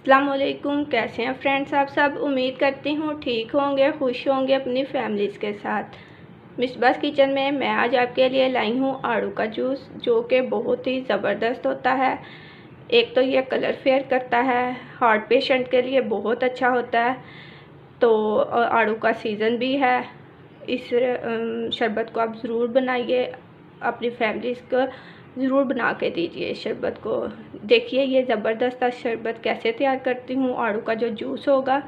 अस्सलामुअलैकुम। कैसे हैं फ्रेंड्स आप सब? उम्मीद करती हूँ ठीक होंगे, खुश होंगे अपनी फैमिलीज़ के साथ। मिसबास किचन में मैं आज आपके लिए लाई हूँ आड़ू का जूस, जो कि बहुत ही ज़बरदस्त होता है। एक तो ये कलर फेयर करता है, हार्ट पेशेंट के लिए बहुत अच्छा होता है। तो आड़ू का सीज़न भी है, इस शरबत को आप ज़रूर बनाइए, अपनी फैमिलीज़ को ज़रूर बना के दीजिए इस शरबत को। देखिए ये ज़बरदस्त शरबत कैसे तैयार करती हूँ, आड़ू का जो जूस होगा।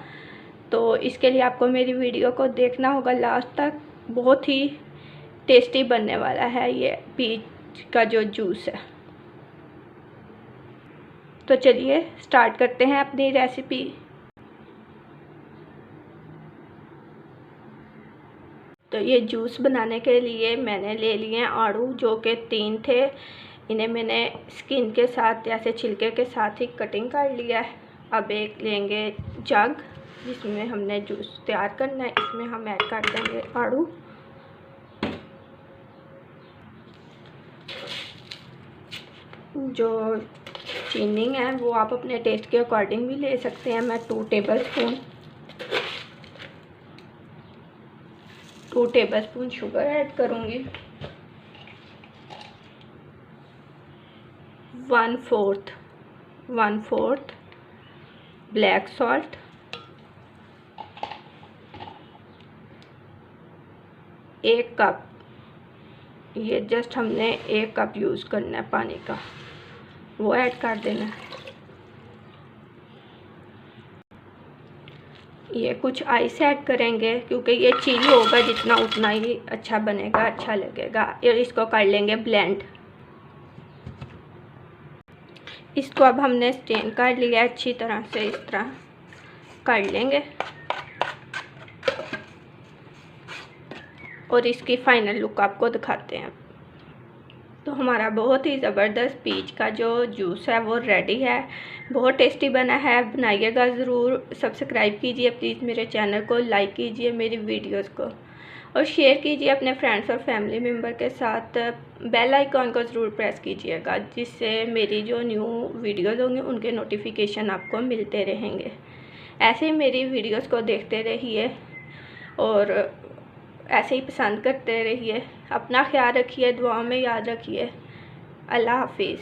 तो इसके लिए आपको मेरी वीडियो को देखना होगा लास्ट तक, बहुत ही टेस्टी बनने वाला है ये पीच का जो जूस है। तो चलिए स्टार्ट करते हैं अपनी रेसिपी। तो ये जूस बनाने के लिए मैंने ले लिए आड़ू, जो कि 3 थे। इन्हें मैंने स्किन के साथ ऐसे छिलके के साथ ही कटिंग कर लिया है। अब एक लेंगे जग, जिसमें हमने जूस तैयार करना है। इसमें हम ऐड कर देंगे आड़ू। जो चीनी है वो आप अपने टेस्ट के अकॉर्डिंग भी ले सकते हैं। मैं 2 टेबलस्पून शुगर ऐड करूँगी। 1/4 ब्लैक सॉल्ट, 1 कप। ये जस्ट हमने 1 कप यूज़ करना है पानी का, वो ऐड कर देना है। ये कुछ आइस ऐड करेंगे, क्योंकि ये चिली होगा जितना उतना ही अच्छा बनेगा, अच्छा लगेगा। और इसको कर लेंगे ब्लेंड। इसको अब हमने स्टेन कर लिया अच्छी तरह से, इस तरह कर लेंगे। और इसकी फाइनल लुक आपको दिखाते हैं। तो हमारा बहुत ही ज़बरदस्त पीच का जो जूस है वो रेडी है। बहुत टेस्टी बना है, बनाइएगा ज़रूर। सब्सक्राइब कीजिए प्लीज़ मेरे चैनल को, लाइक कीजिए मेरी वीडियोस को और शेयर कीजिए अपने फ्रेंड्स और फैमिली मेम्बर के साथ। बेल आइकॉन को ज़रूर प्रेस कीजिएगा, जिससे मेरी जो न्यू वीडियोस होंगे उनके नोटिफिकेशन आपको मिलते रहेंगे। ऐसे ही मेरी वीडियोस को देखते रहिए और ऐसे ही पसंद करते रहिए। अपना ख्याल रखिए, दुआ में याद रखिए। अल्लाह हाफिज़।